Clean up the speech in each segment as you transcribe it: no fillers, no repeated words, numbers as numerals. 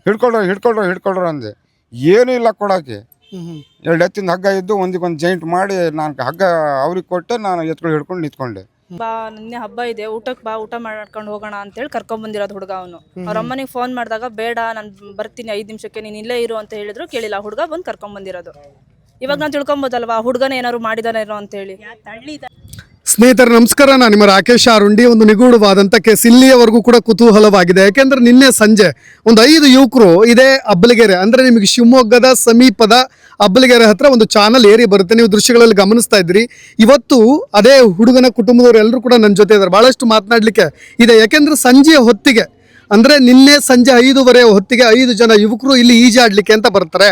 ಹಿಡ್ಕೊಳ್ರು ಅಂದೆ. ಏನೂ ಇಲ್ಲ ಕೊಡೋಕೆ. 2 ಎತ್ತಿಂದ ಹಗ್ಗ ಇದ್ದು ಒಂದಿಗೊಂದು ಜಾಯಿಂಟ್ ಮಾಡಿ ನಾನು ಹಗ್ಗ ಅವ್ರಿಗೆ ಕೊಟ್ಟೆ, ನಾನು ಎತ್ಕೊಂಡು ಹಿಡ್ಕೊಂಡು ನಿಂತ್ಕೊಂಡೆ. ಬಾ ನಿನ್ನೆ ಹಬ್ಬ ಇದೆ, ಊಟಕ್ಕೆ ಬಾ, ಊಟ ಮಾಡ್ಕೊಂಡು ಹೋಗೋಣ ಅಂತೇಳಿ ಕರ್ಕೊಂಡ್ಬಂದಿರೋದು ಹುಡುಗ. ಅವನು ಅವ್ರ ಅಮ್ಮನಿಗೆ ಫೋನ್ ಮಾಡಿದಾಗ ಬೇಡ ನಾನು ಬರ್ತೀನಿ 5 ನಿಮಿಷಕ್ಕೆ, ನೀನು ಇಲ್ಲೇ ಇರು ಅಂತ ಹೇಳಿದ್ರು. ಕೇಳಿಲ್ಲ, ಹುಡುಗ ಬಂದು ಕರ್ಕೊಂಡ್ಬಂದಿರೋದು. ಇವಾಗ ನಾನು ತಿಳ್ಕೊಬೋದಲ್ವಾ ಹುಡುಗನ ಏನಾದ್ರು ಮಾಡಿದಾನೇನೋ ಅಂತೇಳಿ. ಸ್ನೇಹಿತರೆ ನಮಸ್ಕಾರ, ನಾನು ನಿಮ್ಮ ರಾಕೇಶ್ ಆರುಂಡಿ. ಒಂದು ನಿಗೂಢವಾದಂಥ ಕೇಸ್ ಇಲ್ಲಿಯವರೆಗೂ ಕೂಡ ಕುತೂಹಲವಾಗಿದೆ. ಯಾಕೆಂದ್ರೆ ನಿನ್ನೆ ಸಂಜೆ ಒಂದು 5 ಯುವಕರು ಇದೇ ಅಬ್ಬಲಗೆರೆ, ಅಂದ್ರೆ ನಿಮಗೆ ಶಿವಮೊಗ್ಗದ ಸಮೀಪದ ಅಬ್ಬಲಗೆರೆ ಹತ್ರ ಒಂದು ಚಾನಲ್ ಏರಿ ಬರುತ್ತೆ, ನೀವು ದೃಶ್ಯಗಳಲ್ಲಿ ಗಮನಿಸ್ತಾ ಇದ್ರಿ. ಇವತ್ತು ಅದೇ ಹುಡುಗನ ಕುಟುಂಬದವರು ಎಲ್ಲರೂ ಕೂಡ ನನ್ನ ಜೊತೆ ಇದ್ದಾರೆ. ಭಾಳಷ್ಟು ಮಾತನಾಡಲಿಕ್ಕೆ ಇದೆ. ಯಾಕೆಂದ್ರೆ ಸಂಜೆಯ ಹೊತ್ತಿಗೆ, ಅಂದರೆ ನಿನ್ನೆ ಸಂಜೆ 5:30 ಹೊತ್ತಿಗೆ 5 ಜನ ಯುವಕರು ಇಲ್ಲಿ ಈಜಾಡಲಿಕ್ಕೆ ಅಂತ ಬರ್ತಾರೆ.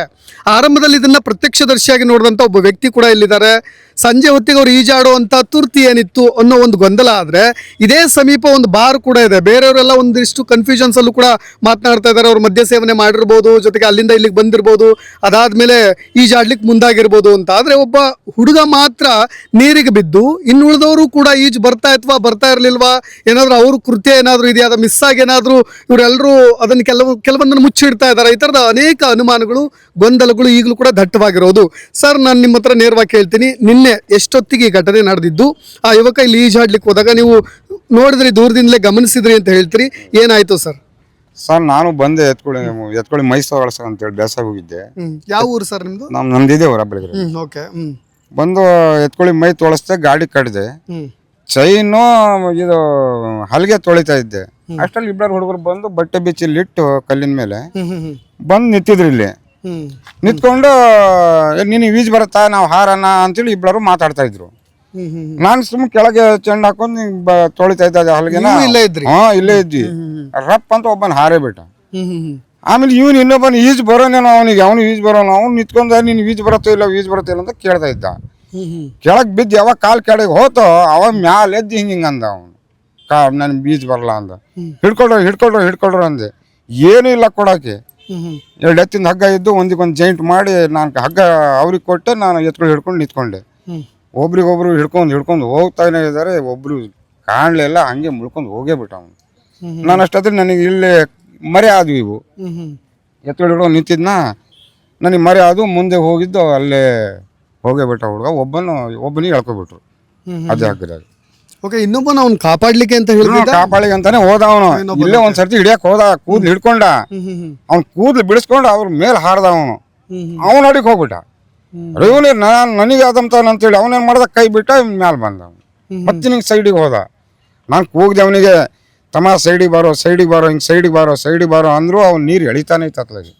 ಆರಂಭದಲ್ಲಿ ಇದನ್ನು ಪ್ರತ್ಯಕ್ಷದರ್ಶಿಯಾಗಿ ನೋಡಿದಂಥ ಒಬ್ಬ ವ್ಯಕ್ತಿ ಕೂಡ ಇಲ್ಲಿದ್ದಾರೆ. ಸಂಜೆ ಹೊತ್ತಿಗೆ ಅವ್ರು ಈಜಾಡುವಂಥ ತುರ್ತಿ ಏನಿತ್ತು ಅನ್ನೋ ಒಂದು ಗೊಂದಲ. ಆದರೆ ಇದೇ ಸಮೀಪ ಒಂದು ಬಾರ್ ಕೂಡ ಇದೆ. ಬೇರೆಯವರೆಲ್ಲ ಒಂದಿಷ್ಟು ಕನ್ಫ್ಯೂಷನ್ಸಲ್ಲೂ ಕೂಡ ಮಾತನಾಡ್ತಾ ಇದ್ದಾರೆ. ಅವ್ರು ಮದ್ಯ ಸೇವನೆ ಮಾಡಿರ್ಬೋದು, ಜೊತೆಗೆ ಅಲ್ಲಿಂದ ಇಲ್ಲಿಗೆ ಬಂದಿರ್ಬೋದು, ಅದಾದಮೇಲೆ ಈಜಾಡ್ಲಿಕ್ಕೆ ಮುಂದಾಗಿರ್ಬೋದು ಅಂತ. ಆದರೆ ಒಬ್ಬ ಹುಡುಗ ಮಾತ್ರ ನೀರಿಗೆ ಬಿದ್ದು, ಇನ್ನು ಉಳಿದವರು ಕೂಡ ಈಜು ಬರ್ತಾ ಇರಲಿಲ್ವಾ, ಏನಾದರೂ ಅವ್ರ ಕೃತ್ಯ ಏನಾದರೂ ಇದೆಯಾ, ಅದು ಮಿಸ್ ಆಗಿ ಏನಾದರೂ ಇವರೆಲ್ಲರೂ ಅದನ್ನು ಕೆಲವೊಂದನ್ನು ಮುಚ್ಚಿಡ್ತಾ ಇದ್ದಾರೆ. ಈ ಥರದ ಅನೇಕ ಅನುಮಾನಗಳು, ಗೊಂದಲಗಳು ಈಗಲೂ ಕೂಡ ದಟ್ಟವಾಗಿರೋದು. ಸರ್, ನಾನು ನಿಮ್ಮ ಹತ್ರ ನೇರವಾಗಿ ಕೇಳ್ತೀನಿ, ನಿನ್ನೆ ಎಷ್ಟೊತ್ತಿಗೆ ಈ ಘಟನೆ ನಡೆದಿದ್ದು? ಆ ಯುವಕ ಇಲ್ಲಿ ಈಜಾಡ್ಲಿಕ್ಕೆ ಹೋದಾಗ ನೀವು ನೋಡಿದ್ರಿ, ದೂರದಿಂದಲೇ ಗಮನಿಸಿದ್ರಿ ಅಂತ ಹೇಳ್ತೀರಿ, ಏನಾಯ್ತು ಸರ್? ಸರ್, ನಾನು ಬಂದೆ ಎತ್ಕೊಳ್ಳಿ ಮೈಸೂರು ಅಂತೇಳಿ ಬೇಸಾಗಿ ಹೋಗಿದ್ದೆ. ಯಾವ ಊರು ಸರ್ ನಿಮ್ದು? ನಮ್ದಿದೆ ಊರ ಬೆಳಗ್ಗೆ. ಓಕೆ. ಬಂದು ಎತ್ಕೊಳ್ಳಿ ಮೈ ತೊಳಸ್ತೆ, ಗಾಡಿ ಕಟ್ಟಿದೆ, ಚೈನು ಇದು ಹಲ್ಗೆ ತೊಳಿತಾ ಇದ್ದೆ. ಅಷ್ಟರಲ್ಲಿ 2 ಹುಡುಗರು ಬಂದು ಬಟ್ಟೆ ಬಿಚ್ಚಿಲಿಟ್ಟು ಕಲ್ಲಿನ ಮೇಲೆ ಬಂದು ನಿಂತಿದ್ರು. ಇಲ್ಲಿ ನಿಂತ್ಕೊಂಡು ನೀನು ಈಜ್ ಬರುತ್ತಾ, ನಾವು ಹಾರನ ಅಂತೇಳಿ 2 ಮಾತಾಡ್ತಾ ಇದ್ರು. ನಾನು ಸುಮ್ಮನೆ ಕೆಳಗೆ ಚೆಂಡು ಹಾಕೊಂಡು ತೊಳಿತಾ ಇದ್ದ ಹಲ್ಗೆನ. ಇಲ್ಲೇ ಇದ್ವಿ. ರಪ್ ಅಂತ ಒಬ್ಬನ ಹಾರೇ ಬಿಟ್ಟ. ಆಮೇಲೆ ಇವನು ಇನ್ನೊಬ್ಬನ ಈಜ್ ಬರೋನೇನೋ, ಅವನು ಈಜ್ ಬರೋನು. ಅವ್ನು ನಿಂತ್ಕೊಂಡ ನೀನು ಈಜ್ ಬರುತ್ತೋ ಇಲ್ಲ ಅಂತ ಕೇಳ್ತಾ ಇದ್ದ. ಕೆಳಗೆ ಬಿದ್ದು ಯಾವಾಗ ಕಾಲು ಕೆಳಗೆ ಹೋತೋ ಅವಾಗ ಮ್ಯಾಲೆ ಎದ್ದು ಹಿಂಗೆ ಅಂದ. ಅವನು ನನ್ ಬೀಜ್ ಬರಲ್ಲ ಅಂದ. ಹಿಡ್ಕೊಳ್ರು ಅಂದೆ. ಏನೂ ಇಲ್ಲ ಕೊಡೋಕೆ. 2 ಎತ್ತಿಂದ ಹಗ್ಗ ಇದ್ದು ಒಂದಿಗೊಂದು ಜಾಯಿಂಟ್ ಮಾಡಿ ನಾನು ಹಗ್ಗ ಅವ್ರಿಗೆ ಕೊಟ್ಟೆ, ನಾನು ಎತ್ಕೊಂಡು ಹಿಡ್ಕೊಂಡು ನಿಂತ್ಕೊಂಡೆ. ಒಬ್ರಿಗೊಬ್ರು ಹಿಡ್ಕೊಂಡು ಹೋಗ್ತಾನೆ ಇದ್ದಾರೆ. ಒಬ್ರು ಕಾಣಲಿಲ್ಲ, ಹಂಗೆ ಮುಳ್ಕೊಂಡು ಹೋಗೇ ಬಿಟ್ಟ ಅವನು. ನಾನು ಅಷ್ಟಾದ್ರೆ ನನಗೆ ಇಲ್ಲೇ ಮರೆ ಆದ್ವು. ಇವು ಎತ್ಕೊಂಡು ಹಿಡ್ಕೊಂಡು ನಿಂತಿದ್ನ, ನನಗೆ ಮರೆ ಆದು. ಮುಂದೆ ಹೋಗಿದ್ದು ಅಲ್ಲೇ ಹೋಗೇ ಬಿಟ್ಟ ಹುಡುಗ. ಒಬ್ಬನಿಗೆ ಎಳ್ಕೊಬಿಟ್ರು ಅದೇ ಹಗ್ಗದಾಗ. ಓಕೆ, ಇನ್ನೊಬ್ಬನ ಅವ್ನು ಕಾಪಾಡ್ಲಿಕ್ಕೆ ಅಂತ ಹೇಳಿದ, ಕಾಪಾಡ್ಲಿಕ್ಕೆ ಅಂತಾನೆ ಹೋದ ಅವನು. ಇಲ್ಲೇ ಒಂದ್ ಸರ್ತಿ ಹಿಡಿಯಕ್ ಹೋದ, ಕೂದ್ಲು ಹಿಡ್ಕೊಂಡ. ಅವ್ನು ಕೂದ್ಲು ಬಿಡಿಸ್ಕೊಂಡು ಅವ್ರ ಮೇಲೆ ಹಾರ್ದ. ಅವನು ಅಡಿಗೆ ಹೋಗ್ಬಿಟ್ಟ. ಇವನೇ ನನಗೆ ಆದಂತೇಳಿ ಅವನೇನ್ ಮಾಡ್ದ, ಕೈ ಬಿಟ್ಟ, ಮ್ಯಾಲ ಬಂದ. ಮತ್ತೆ ನಿಂಗೆ ಸೈಡಿಗೆ ಹೋದ. ನಾನು ಕೂಗ್ದೆ ಅವನಿಗೆ, ತಮ್ಮ ಸೈಡಿಗೆ ಬಾರೋ, ಹಿಂಗೆ ಸೈಡಿಗೆ ಬಾರೋ ಅಂದ್ರು. ಅವ್ನು ನೀರು ಎಳಿತಾನೆ ಇತ್ತತ್ಲಾಗಿ.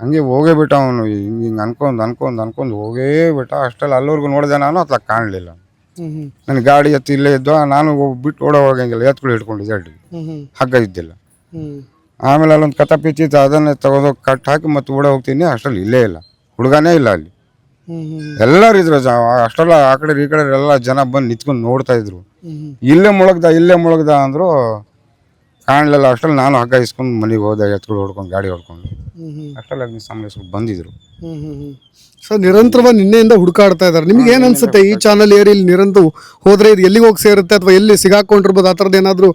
ಹಂಗೆ ಹೋಗೇ ಬಿಟ್ಟ ಅವನು. ಹಿಂಗೆ ಅನ್ಕೊಂಡ್ ಹೋಗೇ ಬಿಟ್ಟ. ಅಷ್ಟಲ್ಲಿ ಅಲ್ಲವರೆಗೂ ನೋಡಿದೆ ನಾನು, ಅತ್ಲಾಗ ಕಾಣಲಿಲ್ಲ. ನನ್ನ ಗಾಡಿ ಎತ್ತು ಇಲ್ಲೇ ಇದ್ದ. ನಾನು ಬಿಟ್ಟು ಹೋಗಂಗಿಲ್ಲ, ಎತ್ಕೊಂಡು ಹಿಡ್ಕೊಂಡಿದ್ದೆ. ಹಗ್ಗ ಇದ್ದಿಲ್ಲ. ಆಮೇಲೆ ಅಲ್ಲೊಂದು ಕಥ ಪಿಚ್ಚಿತ್ತು, ಅದನ್ನೇ ತಗೋದು ಕಟ್ ಹಾಕಿ ಮತ್ತೆ ಹೋಗ್ತೀನಿ. ಅಷ್ಟರಲ್ಲಿ ಇಲ್ಲೇ ಇಲ್ಲ, ಹುಡುಗನೇ ಇಲ್ಲ ಅಲ್ಲಿ. ಎಲ್ಲರೂ ಇದ್ರು. ಅಷ್ಟೆಲ್ಲ ಆ ಕಡೆ ಈ ಕಡೆ ಎಲ್ಲ ಜನ ಬಂದು ನಿಂತ್ಕೊಂಡು ನೋಡ್ತಾ ಇದ್ರು. ಇಲ್ಲೇ ಮುಳುಗ್ದ ಅಂದ್ರು. ಕಾಣಲಿಲ್ಲ. ಅಷ್ಟರಲ್ಲಿ ನಾನು ಹಗ್ಗ ಇಸ್ಕೊಂಡು ಮನೆಗೆ ಹೋದೆ, ಎತ್ಕೊಂಡು ಹೊಡ್ಕೊಂಡು ಗಾಡಿ ಹೊಡ್ಕೊಂಡು. ಅಷ್ಟರಲ್ಲಿ ಅಗ್ನಿ ಸಂಬಳಿಸ್ಕೊಂಡು ಬಂದಿದ್ರು. ಸರ್, ನಿರಂತರವಾಗಿ ನಿನ್ನೆಯಿಂದ ಹುಡುಕಾಡ್ತಾ ಇದ್ದಾರೆ. ನಿಮ್ಗೆ ಏನ್ ಅನ್ಸುತ್ತೆ, ಈ ಚಾನಲ್ ಏರಿ ಇಲ್ಲಿ ನಿರಂತರ ಹೋದ್ರೆ ಇದು ಎಲ್ಲಿಗೆ ಹೋಗಿ ಸೇರುತ್ತೆ, ಅಥವಾ ಎಲ್ಲಿ ಸಿಗಾಕೊಂಡಿರ್ಬೋದು, ಆ ಥರದ್ದು ಏನಾದ್ರು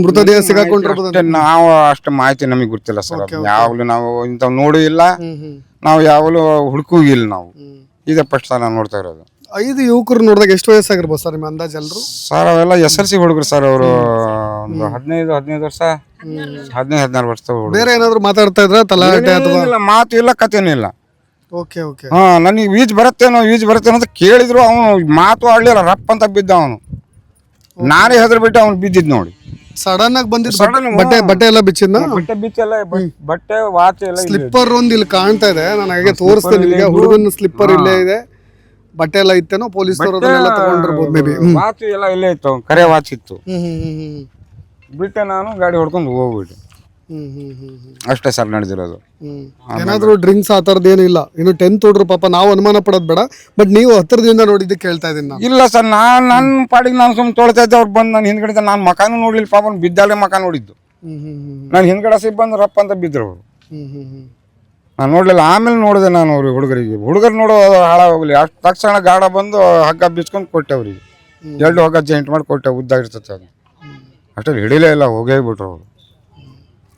ಮೃತದೇಹ ಸಿಗಾಕೊಂಡಿರ್ಬೋದು? ನಾವು ಅಷ್ಟು ಮಾಹಿತಿ ನಮಗೆ ಗೊತ್ತಿಲ್ಲ ಸರ್. ಯಾವಾಗಲೂ ನಾವು ಇಂಥವ್ ನೋಡೂ ಇಲ್ಲ, ನಾವು ಯಾವಾಗಲೂ ಹುಡುಕೂ ಇಲ್ಲ. ನಾವು ಇದೇ ಫಸ್ಟ್ ನಾನು ನೋಡ್ತಾ ಇರೋದು. 5 ಯುವಕರು ನೋಡಿದಾಗ ಎಷ್ಟು ವಯಸ್ಸಾಗಿರ್ಬೋದು ಸರ್ ನಿಮ್ಮ ಅಂದಾಜು? ಎಲ್ಲರೂ ಸರ್ ಅವೆಲ್ಲ SLC ಹುಡುಗರು ಸರ್. ಅವರು 15 ವರ್ಷ, 16 ವರ್ಷ. ಬೇರೆ ಏನಾದ್ರು ಮಾತಾಡ್ತಾ ಇದ್ರ, ತಲಾಟೆ ಅಥವಾ ಮಾತು ಇಲ್ಲ, ಕಥೆನೂ ಇಲ್ಲ. Okay okay. ನನಗೆ ಈಜ್ ಬರುತ್ತೇನೋ ಅಂತ ಕೇಳಿದ್ರು. ಅವನು ಮಾತು ಆಡ್ಲಿಲ್ಲ, ರಪ್ ಅಂತ ಬಿದ್ದ ಅವನು. ನಾನೇ ಹೆದರ್ ಬಿಟ್ಟು ಅವ್ನು ಬಿದ್ದಿದ್ ನೋಡಿ. ಸಡನ್ ಆಗಿ ಬಂದಿದ್ದು. ಬಟ್ಟೆ ಎಲ್ಲ ಬಿಚ್ಚಿದ್ನ? ಬಟ್ಟೆ ವಾಚ್ ಎಲ್ಲ. ಸ್ಲಿಪ್ಪರ್ ಒಂದು ಇಲ್ಲಿ ಕಾಣ್ತಾ ಇದೆ, ನಾನು ಹಾಗೆ ತೋರಿಸ್ತೇನೆ ನಿಮಗೆ. ಹುಡುಗನ ಸ್ಲಿಪ್ಪರ್ ಇಲ್ಲೇ ಇದೆ, ಬಟ್ಟೆ ಎಲ್ಲ ಇತ್ತೇನೋ, ಪೊಲೀಸರು ತಗೊಂಡಿರ್ಬೋದು ಮೇ ಬಿ. ವಾಚ್ ಎಲ್ಲ ಇಲ್ಲೇ ಇತ್ತು, ಕರೆ ವಾಚ್ ಇತ್ತು. ಬಿಟ್ಟೆ ನಾನು ಗಾಡಿ ಹೊಡ್ಕೊಂಡು ಹೋಗ್ಬಿಟ್ಟು. ಅಷ್ಟೇ ಸರ್ ನಡೆದಿರೋದು. ಏನಾದ್ರು ಡ್ರಿಂಕ್ಸ್ ಆ ಥರದ್ದು ಏನಿಲ್ಲ? ಇನ್ನು 10th ಹುಡುಗರು ಪಾಪ, ನಾವು ಅನುಮಾನ ಪಡೋದು ಬೇಡ, ಬಟ್ ನೀವು ಹತ್ತಿರದಿಂದ ನೋಡಿದ್ದು ಕೇಳ್ತಾ ಇದ್ದೀನಿ. ಇಲ್ಲ ಸರ್, ನನ್ನ ಪಾಡಿಗೆ ನಾನು ಸುಮ್ಮನೆ ತೊಳ್ತಾ ಇದ್ದೆ. ಅವ್ರು ಬಂದು ನಾನು ಹಿಂದ್ಗಡೆ, ನಾನು ಮಕಾನು ನೋಡ್ಲಿಲ್ಲ ಪಾಪ. ಬಿದ್ದಾಳೆ ಮಕ ನೋಡಿದ್ದು ನಾನು. ಹಿಂದ್ಗಡೆ ಬಂದು ರಪ್ಪ ಅಂತ ಬಿದ್ರು ಅವರು. ನಾನು ನೋಡ್ಲಿಲ್ಲ. ಆಮೇಲೆ ನೋಡಿದೆ ನಾನು ಅವ್ರಿಗೆ, ಹುಡುಗರು ನೋಡೋ ಹಾಳಾಗೋಗ್ಲಿ. ಅಷ್ಟು ತಕ್ಷಣ ಗಾಡ ಬಂದು ಹಗ್ಗ ಬಿಚ್ಕೊಂಡು ಕೊಟ್ಟೆ ಅವ್ರಿಗೆ. 2 ಹಗ್ಗ ಜಾಯಿಂಟ್ ಮಾಡಿ ಕೊಟ್ಟೆ, ಉದ್ದ ಇರ್ತದೆ ಅದು. ಅಷ್ಟರಲ್ಲಿ ಹಿಡಿಲೇ ಇಲ್ಲ, ಹೋಗೇ ಬಿಟ್ರು ಅವರು.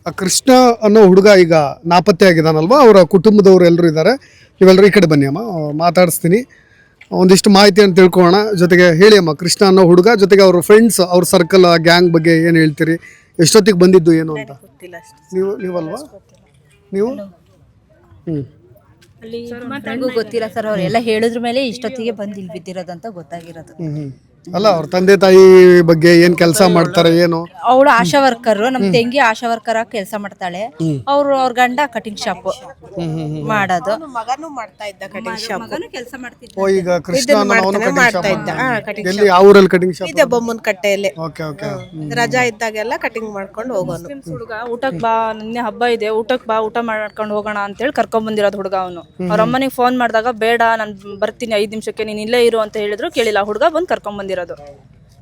ಆ ಕೃಷ್ಣ ಅನ್ನೋ ಹುಡುಗ ಈಗ ನಾಪತ್ತೆ ಆಗಿದಾನಲ್ವಾ, ಅವರ ಕುಟುಂಬದವರು ಎಲ್ಲರೂ ಇದ್ದಾರೆ. ನೀವೆಲ್ಲರೂ ಈ ಕಡೆ ಬನ್ನಿ ಅಮ್ಮ, ಮಾತಾಡಿಸ್ತೀನಿ, ಒಂದಿಷ್ಟು ಮಾಹಿತಿಯನ್ನು ತಿಳ್ಕೊಳ್ಳೋಣ. ಜೊತೆಗೆ ಹೇಳಿ ಅಮ್ಮ, ಕೃಷ್ಣ ಅನ್ನೋ ಹುಡುಗ ಜೊತೆಗೆ ಅವ್ರ ಫ್ರೆಂಡ್ಸ್, ಅವ್ರ ಸರ್ಕಲ್, ಗ್ಯಾಂಗ್ ಬಗ್ಗೆ ಏನು ಹೇಳ್ತೀರಿ, ಎಷ್ಟೊತ್ತಿಗೆ ಬಂದಿದ್ದು ಏನು ಅಂತ? ನೀವಲ್ವಾ ನೀವು? ನನಗೂ ಗೊತ್ತಿಲ್ಲ ಸರ್, ಅವರೆಲ್ಲ ಹೇಳಿದ್ರ ಮೇಲೆ ಇಷ್ಟೊತ್ತಿಗೆ ಬಂದು ಇಲ್ಲಿ ಬಿದ್ದಿರೋದಂತ ಗೊತ್ತಾಗಿರೋದು. ಅಲ್ಲ, ಅವ್ರ ತಂದೆ ತಾಯಿ ಬಗ್ಗೆ ಏನ್ ಕೆಲಸ ಮಾಡ್ತಾರೆ ಏನು? ಅವಳು ಆಶಾ ವರ್ಕರ್, ನಮ್ ತಂಗಿ ಆಶಾ ವರ್ಕರ್ ಆಗಿ ಕೆಲಸ ಮಾಡ್ತಾಳೆ. ಅವ್ರ ಗಂಡ ಕಟಿಂಗ್ ಶಾಪ್ ಮಾಡೋದು. ಮಗನೂ ಮಾಡ್ತಾ ಇದ್ದ ಕಟಿಂಗ್ ಶಾಪ್. ಕೆಲಸ ಮಾಡ್ತಿದ್ದ. ಓ, ಈಗ ಕೃಷ್ಣ ಮಾಡ್ತಾ ಇದ್ದ ಕಟಿಂಗ್ ಎಲ್ಲಿ, ಯಾವ ಊರಲ್ಲಿ ಕಟಿಂಗ್ ಶಾಪ್ ಇದೆ? ಬೊಮ್ಮನ ಕಟ್ಟೆಯಲ್ಲಿ. Okay okay. ರಜಾ ಇದ್ದಾಗೆಲ್ಲ ಕಟಿಂಗ್ ಮಾಡ್ಕೊಂಡು ಹೋಗೋನು. ಹುಡುಗ ಊಟಕ್ಕೆ ಬಾ, ನಿನ್ನೆ ಹಬ್ಬ ಇದೆ, ಊಟಕ್ಕೆ ಬಾ, ಊಟ ಮಾಡ್ಕೊಂಡು ಹೋಗೋಣ ಅಂತೇಳಿ ಕರ್ಕೊಂಡ್ ಬಂದಿರೋದು ಹುಡುಗ. ಅವನು ಅವ್ರ ಅಮ್ಮನಿಗೆ ಫೋನ್ ಮಾಡಿದಾಗ ಬೇಡ ನಾನು ಬರ್ತೀನಿ 5 ನಿಮಿಷಕ್ಕೆ, ನೀನ್ ಇಲ್ಲೇ ಇರು ಅಂತ ಹೇಳಿದ್ರು. ಕೇಳಿಲ್ಲ, ಹುಡುಗ ಬಂದು ಕರ್ಕೊಂಡ್ ಬಂದಿರೋದು.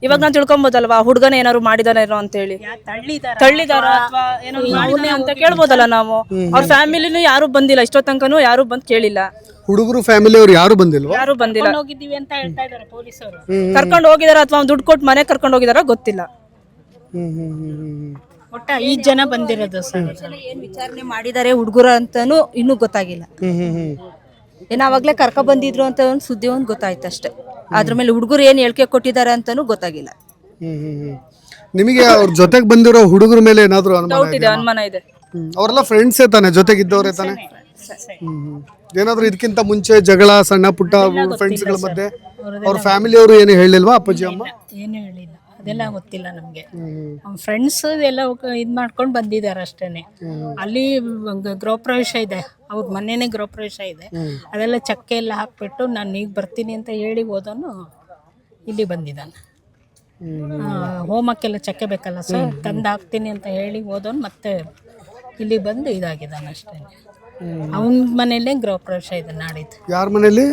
ಇವಾಗ ನಾನು ತಿಳ್ಕೊಬೋದಲ್ವಾ ಹುಡುಗನೇ ಏನಾದ್ರು ಮಾಡಿದಾನೇನೋ ಅಂತ ಹೇಳಿ, ತಳ್ಳಿದಾರ ಅಥವಾ ಏನೋ ಮಾಡಿದಾನೆ ಅಂತ ಕೇಳ್ಬೋದಲ್ಲ ನಾವು. ಅವ್ರ ಫ್ಯಾಮಿಲಿನೂ ಯಾರು ಬಂದಿಲ್ಲ, ಇಷ್ಟೋ ತನಕನೂ ಯಾರು ಬಂದ್ ಕೇಳಿಲ್ಲ. ಹುಡುಗರು ಫ್ಯಾಮಿಲಿ ಅವ್ರು ಯಾರು ಬಂದಿಲ್ವಾ? ಯಾರು ಬಂದಿಲ್ಲ. ಹೋಗಿದ್ದೀವಿ ಅಂತ ಹೇಳ್ತಾ ಇದ್ದಾರೆ ಪೊಲೀಸರು. ಕರ್ಕೊಂಡು ಹೋಗಿದಾರ ಅಥವಾ ದುಡ್ಡು ಕೊಟ್ಟು ಮನೆ ಕರ್ಕೊಂಡು ಹೋಗಿದಾರ ಗೊತ್ತಿಲ್ಲ. ಒಟ್ಟ 5 ಜನ ಬಂದಿರೋದು ಸರ್. ಏನ್ ವಿಚಾರಣೆ ಮಾಡಿದ್ದಾರೆ ಹುಡುಗರು ಅಂತಾನು ಇನ್ನೂ ಗೊತ್ತಾಗಿಲ್ಲ. ಏನ್ ಅವಾಗ್ಲೇ ಕರ್ಕ ಬಂದಿದ್ರು ಅಂತ ಒಂದು ಸುದ್ದಿ ಒಂದು ಗೊತ್ತಾಯ್ತು ಅಷ್ಟೇ. ಅದ್ರ ಮೇಲೆ ಹುಡುಗರು ಏನ್ ಹೇಳಿಕೆ ಕೊಟ್ಟಿದ್ದಾರೆ ಅಂತಾನು ಗೊತ್ತಾಗಿಲ್ಲ. ನಿಮಗೆ ಅವ್ರ ಜೊತೆಗೆ ಬಂದಿರೋ ಹುಡುಗರ ಮೇಲೆ ಏನಾದ್ರು ಅನುಮಾನ ಡೌಟ್ ಇದೆ, ಅನುಮಾನ ಇದೆ. ಅವರೆಲ್ಲ ಫ್ರೆಂಡ್ಸೇ ತಾನೆ, ಜೊತೆಗಿದ್ದವರೇ ತಾನೆ? ಏನಾದ್ರು ಇದಕ್ಕಿಂತ ಮುಂಚೆ ಜಗಳ, ಸಣ್ಣ ಪುಟ್ಟ ಫ್ರೆಂಡ್ಸ್ಗಳ ಮಧ್ಯೆ ಅವ್ರ ಫ್ಯಾಮಿಲಿ ಅವರು ಏನು ಹೇಳಿಲ್ವಾ ಅಪ್ಪಾಜಿ ಅಮ್ಮ? ಏನು ಹೇಳಿಲ್ಲ, ಅದೆಲ್ಲ ಗೊತ್ತಿಲ್ಲ ನಮ್ಗೆ. ಫ್ರೆಂಡ್ಸ್ ಎಲ್ಲ ಇದ್ ಮಾಡ್ಕೊಂಡು ಬಂದಿದ್ದಾರೆ ಅಷ್ಟೇನೆ. ಅಲ್ಲಿ ಗೃಹ ಪ್ರವೇಶ ಇದೆ, ಅವ್ರ ಮನೇನೆ ಗೃಹ ಪ್ರವೇಶ ಇದೆ. ಅದೆಲ್ಲ ಚಕ್ಕೆ ಎಲ್ಲ ಹಾಕ್ಬಿಟ್ಟು ನಾನು ಈಗ ಬರ್ತೀನಿ ಅಂತ ಹೇಳಿ ಹೋದವನು ಇಲ್ಲಿ ಬಂದಿದ್ದಾನೆ. ಹೋಮಕ್ಕೆಲ್ಲ ಚಕ್ಕೆ ಬೇಕಲ್ಲ ಸರ್, ತಂದು ಹಾಕ್ತೀನಿ ಅಂತ ಹೇಳಿ ಹೋದವನು ಮತ್ತೆ ಇಲ್ಲಿ ಬಂದು ಇದಾಗಿದ್ದಾನೆ ಅಷ್ಟೇ. ಅವನ ಮನೇಲೆ ಗೃಹ ಪ್ರವೇಶ ಇದೆ ನಾಡಿದ್ದು. ಯಾರ ಮನೇಲಿ?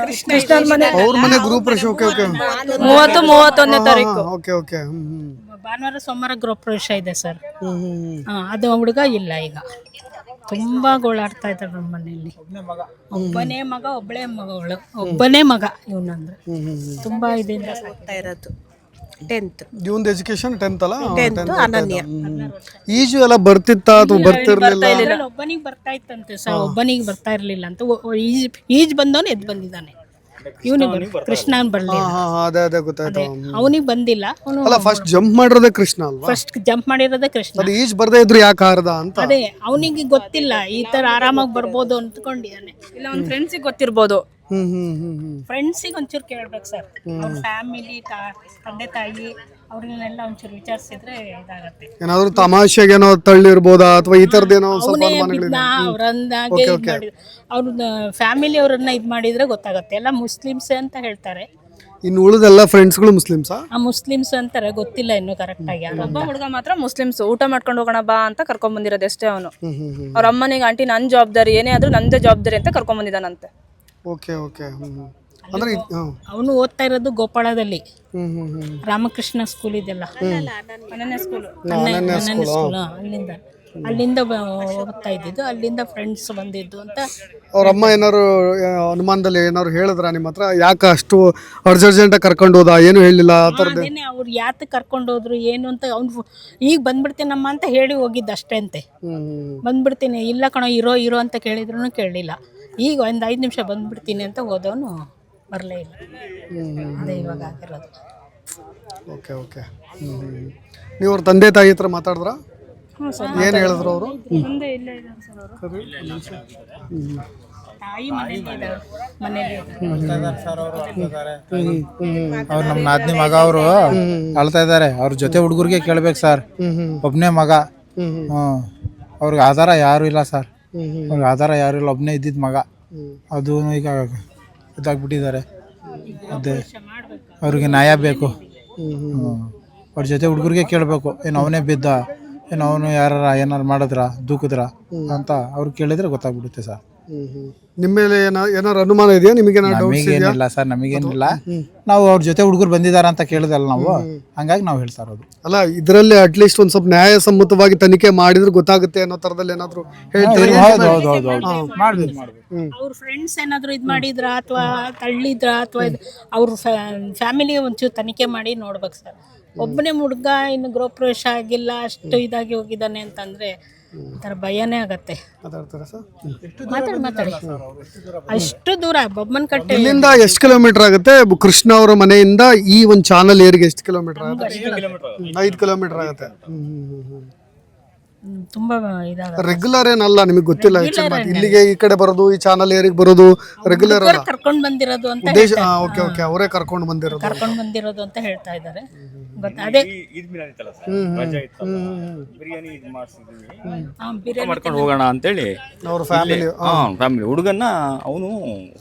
ಕೃಷ್ಣನ ಮನೆ. ಅವ್ರ ಮನೆ ಗ್ರೂಪ್ ಪ್ರವೇಶ. Okay okay. 30-31ನೇ ತಾರೀಕು. Okay okay. ಭಾನುವಾರ ಸೋಮವಾರ ಗೃಹ ಪ್ರವೇಶ ಇದೆ ಸರ್. ಅದು ಹುಡುಗ ಇಲ್ಲ ಈಗ. ತುಂಬಾ ಗೋಳಾಡ್ತಾ ಇದ್ದಾರೆ ನಮ್ಮ ಮನೆಯಲ್ಲಿ. ಒಬ್ಬನೇ ಮಗ, ಒಬ್ಬಳೇ ಮಗಳು, ಒಬ್ಬನೇ ಮಗ ಇವನಂದ್ರೆ. ತುಂಬಾ ಇದರಿಂದ ಹೋಗ್ತಾ ಇರೋದು 10th. ಇವಂದು ಎಜುಕೇಶನ್ 10th ಅಲ್ಲ? 10th ಅನನ್ಯ. ಈಜು ಎಲ್ಲ ಬರ್ತಿತ್ತ ಅಥವಾ ಬರ್ತಿರ್ಲಿಲ್ಲ? ಒಬ್ಬನಿಗೆ ಬರ್ತಾ ಇತ್ತಂತೆ ಸರ್, ಒಬ್ಬನಿಗೆ ಬರ್ತಾ ಇರ್ಲಿಲ್ಲ ಅಂತ. ಈಜ್ ಬಂದವನು ಎದ್ದು ಬಂದಿದ್ದಾನೆ. ಇವನಿಗೆ ಕೃಷ್ಣನ್ ಬರ್ಲಿಲ್ಲ. ಅದೇ ಅದೇ ಗೊತ್ತಾಯ್ತು. ಅವನಿಗೆ ಬಂದಿಲ್ಲ. ಅಲ್ಲ, ಫಸ್ಟ್ ಜಂಪ್ ಮಾಡಿರೋದೇ ಕೃಷ್ಣ ಅಲ್ವಾ? ಫಸ್ಟ್ ಜಂಪ್ ಮಾಡಿರೋದೇ ಕೃಷ್ಣ. ಅದು ಈಜ್ ಬರ್ದೇ ಇದ್ರು ಯಾಕೆ ಹಾರ್ದ ಅಂತ? ಅದೇ ಅವನಿಗೆ ಗೊತ್ತಿಲ್ಲ ಈ ತರ ಆರಾಮಾಗಿ ಬರ್ಬೋದು ಅಂದ್ಕೊಂಡಿದ್ದಾನೆ. ಇಲ್ಲ, ಅವ್ನ ಫ್ರೆಂಡ್ಸಿಗೆ ಗೊತ್ತಿರ್ಬೋದು. ಫ್ರೆಂಡ್ಸಿಗೆ ಒಂಚೂರು ಕೇಳ್ಬೇಕು ಸರ್. ಅವ್ರ ಫ್ಯಾಮಿಲಿ, ತಂದೆ ತಾಯಿ ಅವ್ರನ್ನೆಲ್ಲ ಒಂಚೂರು ವಿಚಾರಿಸಿದ್ರೆ ಇದಾಗತ್ತೆ. ಏನಾದ್ರು ತಮಾಷೆಗೇನೋ ತಳ್ಳಿರ್ಬೋದಾ ಅಥವಾ ಈ ತರದೇನೋ ಸ್ವಲ್ಪ ಅವನೇ ಅನುಮಾನಗಳಿದೆ? ಬಿದ್ದ, ಅವ್ರಂದಾಗೆ ಅವ್ರ ಫ್ಯಾಮಿಲಿ ಅವ್ರನ್ನ ಇದ್ ಮಾಡಿದ್ರೆ ಗೊತ್ತಾಗತ್ತೆ. ಎಲ್ಲ ಮುಸ್ಲಿಮ್ಸ್ ಅಂತ ಹೇಳ್ತಾರೆ. ಇನ್ನು ಉಳಿದೆಲ್ಲ ಫ್ರೆಂಡ್ಸ್ಗಳು ಮುಸ್ಲಿಮ್ಸಾ? ಆ ಮುಸ್ಲಿಮ್ಸ್ ಅಂತಾರೆ, ಗೊತ್ತಿಲ್ಲ ಇನ್ನು ಕರೆಕ್ಟ್ ಆಗಿ ಯಾರು. ಒಬ್ಬ ಹುಡುಗ ಮಾತ್ರ ಮುಸ್ಲಿಮ್ಸ್. ಊಟ ಮಾಡ್ಕೊಂಡು ಹೋಗೋಣ ಬಾ ಅಂತ ಕರ್ಕೊಂಡ್ ಬಂದಿರೋದು ಅಷ್ಟೇ. ಅವನು ಅವ್ರ ಅಮ್ಮನಿಗೆ ಆಂಟಿ ನನ್ ಜವಾಬ್ದಾರಿ, ಏನೇ ಆದ್ರೂ ನಂದೇ ಜವಾಬ್ದಾರಿ ಅಂತ ಕರ್ಕೊಂಡ್ ಬಂದಿದ್ದಾನಂತೆ. Okay okay. ಅಂದ್ರೆ ಅವನು ಓದ್ತಾ ಇರೋದು ಗೋಪಾಳದಲ್ಲಿ ರಾಮಕೃಷ್ಣ ಸ್ಕೂಲ್ ಇದೆಲ್ಲ, ಅನನ್ಯ ಸ್ಕೂಲ್. ಅಲ್ಲಿಂದ ಓದ್ತಾ ಇದ್ದಿದ್ದು. ಅಲ್ಲಿಂದ ಫ್ರೆಂಡ್ಸ್ ಬಂದಿದ್ದು ಅಂತ. ಅವ್ರ ಅಮ್ಮ ಏನಾರು ಅನುಮಾನದಲ್ಲಿ ಏನಾರು ಹೇಳಿದ್ರ ನಿಮ್ಮ ಹತ್ರ? ಯಾಕೆ ಅಷ್ಟು ಅರ್ಜೆಂಟಾಗಿ ಕರ್ಕೊಂಡು ಹೋದ, ಏನು ಹೇಳಿಲ್ಲ ಆ ಥರದ್ದು? ಅದೇನೆ, ಅವ್ರು ಯಾತಕ್ಕೆ ಕರ್ಕೊಂಡು ಹೋದ್ರು ಏನು ಅಂತ. ಅವ್ನು ಈಗ ಬಂದ್ಬಿಡ್ತೀನಮ್ಮ ಅಂತ ಹೇಳಿ ಹೋಗಿದ್ದು ಅಷ್ಟೇ ಅಂತೆ. ಬಂದ್ಬಿಡ್ತೀನಿ, ಇಲ್ಲ ಕಣೋ ಇರೋ ಅಂತ ಕೇಳಿದ್ರು ಕೇಳಲಿಲ್ಲ. ಈಗ ಒಂದು 5 ನಿಮಿಷ ಬಂದ್ಬಿಡ್ತೀನಿ ಅಂತ ಹೋದವನು ಬರಲೇ ಇಲ್ಲ. ಅದೇ ಇವಾಗ ಆಗಿರೋದು. Okay okay. ನೀವು ಅವ್ರ ತಂದೆ ತಾಯಿ ಹತ್ರ ಮಾತಾಡಿದ್ರ? ಏನು ಹೇಳಿದ್ರು ಅವರು? ತಾಯಿ ಮನೇಲಿ ಅವ್ರು ನಮ್ಮ ನಾದ್ನಿ ಮಗ ಅವರು ಅಳ್ತಾ ಇದ್ದಾರೆ. ಅವ್ರ ಜೊತೆ ಹುಡುಗರಿಗೆ ಕೇಳ್ಬೇಕು ಸರ್. ಒಬ್ನೇ ಮಗ. ಅವ್ರಿಗೆ ಆಧಾರ ಯಾರು ಇಲ್ಲ ಸರ್. ಅವ್ರಿಗೆ ಆಧಾರ ಯಾರು ಇಲ್ಲ, ಒಬ್ನೇ ಇದ್ದಿದ್ ಮಗ. ಅದು ಈಗ ಇದಾಗ್ಬಿಟ್ಟಿದ್ದಾರೆ. ಅದೇ ಅವ್ರಿಗೆ ನ್ಯಾಯ ಬೇಕು. ಅವ್ರ ಜೊತೆ ಹುಡುಗರಿಗೆ ಕೇಳಬೇಕು, ಏನು ಅವನೇ ಬಿದ್ದ, ಏನು ಅವನು ಏನಾರು ಮಾಡಿದ್ರ, ದೂಕಿದ್ರ ಅಂತ ಅವ್ರು ಕೇಳಿದ್ರೆ ಗೊತ್ತಾಗ್ಬಿಡುತ್ತೆ ಸರ್. ನಿಮ್ಮ ಮೇಲೆ ಏನಾರು ಅನುಮಾನ ಇದೆಯಾ ನಿಮಗೆ? ನಮಗೇನಿಲ್ಲ ಸರ್, ನಮಗೇನಿಲ್ಲ. ನಾವು ಅವ್ರ ಜೊತೆ ಹುಡುಗರು ಬಂದಿದಾರ ಅಂತ ಕೇಳಿದಲ್ಲ ನಾವು, ಹಂಗಾಗಿ ನಾವು ಹೇಳ್ತಾ ಇರೋದು. ಅಲ್ಲ, ಇದರಲ್ಲಿ ಅಟ್ಲೀಸ್ಟ್ ಒಂದ್ ಸ್ವಲ್ಪ ನ್ಯಾಯಸಮ್ಮತವಾಗಿ ತನಿಖೆ ಮಾಡಿದ್ರೆ ಗೊತ್ತಾಗುತ್ತೆ ಅನ್ನೋ ತರದಲ್ಲಿ ಏನಾದ್ರು ಹೇಳ್ತೀರಿ? ಅವ್ರ ಫ್ರೆಂಡ್ಸ್ ಏನಾದ್ರು ಇದ್ ಮಾಡಿದ್ರ ಅಥವಾ ತಳ್ಳಿದ್ರ ಅಥವಾ ಅವ್ರ ಫ್ಯಾಮಿಲಿ ಒಂಚೂರು ತನಿಖೆ ಮಾಡಿ ನೋಡ್ಬೇಕು ಸರ್. ಒಬ್ಬನೇ ಹುಡುಗ ಇನ್ನು ಗೃಹ ಪ್ರವೇಶ ಆಗಿಲ್ಲ, ಅಷ್ಟು ಇದಾಗಿ ಹೋಗಿದ್ದಾನೆ ಅಂತಂದ್ರೆ ಒಂಥರ ಭಯನೇ ಆಗತ್ತೆ. ಮಾತಾಡ್ತಾರಾ ಸರ್? ಮಾತಾಡಿ ಅಷ್ಟು ದೂರ ಬೊಮ್ಮನಕಟ್ಟೆ ಇಲ್ಲಿಂದ ಎಷ್ಟು ಕಿಲೋಮೀಟರ್ ಆಗುತ್ತೆ ಕೃಷ್ಣ ಅವರ ಮನೆಯಿಂದ ಈ ಒಂದು ಚಾನಲ್ ಏರಿಗೆ ಎಷ್ಟು ಕಿಲೋಮೀಟರ್ ಆಗುತ್ತೆ? 5 ಕಿಲೋಮೀಟರ್ ಆಗುತ್ತೆ. ತುಂಬಾ ಇದಾಗುತ್ತೆ. ರೆಗ್ಯುಲರ್ ಏನಲ್ಲ, ನಿಮಗೆ ಗೊತ್ತಿಲ್ಲ ಹೆಚ್ಚಿನ ಮಾತು. ಇಲ್ಲಿಗೆ ಈ ಕಡೆ ಬರೋದು, ಈ ಚಾನಲ್ ಏರಿಗೆ ಬರೋದು ರೆಗ್ಯುಲರ್ ಅಲ್ಲ. ಕರ್ಕೊಂಡ್ ಬಂದಿರೋದು ಅಂತ ಉದ್ದೇಶ ಓಕೆ ಓಕೆ, ಅವರೇ ಕರ್ಕೊಂಡು ಬಂದಿರೋದು. ಅಂತ ಹೇಳ್ತಾ ಇದ್ದಾರೆ. ಅದೇ ಬಿರಿಯಾನಿ ಮಾಡ್ಕೊಂಡು ಹೋಗೋಣ ಅಂತೇಳಿ ಅವ್ರ ಫ್ಯಾಮಿಲಿ ಫ್ಯಾಮಿಲಿ ಹುಡುಗನ್ನ ಅವನು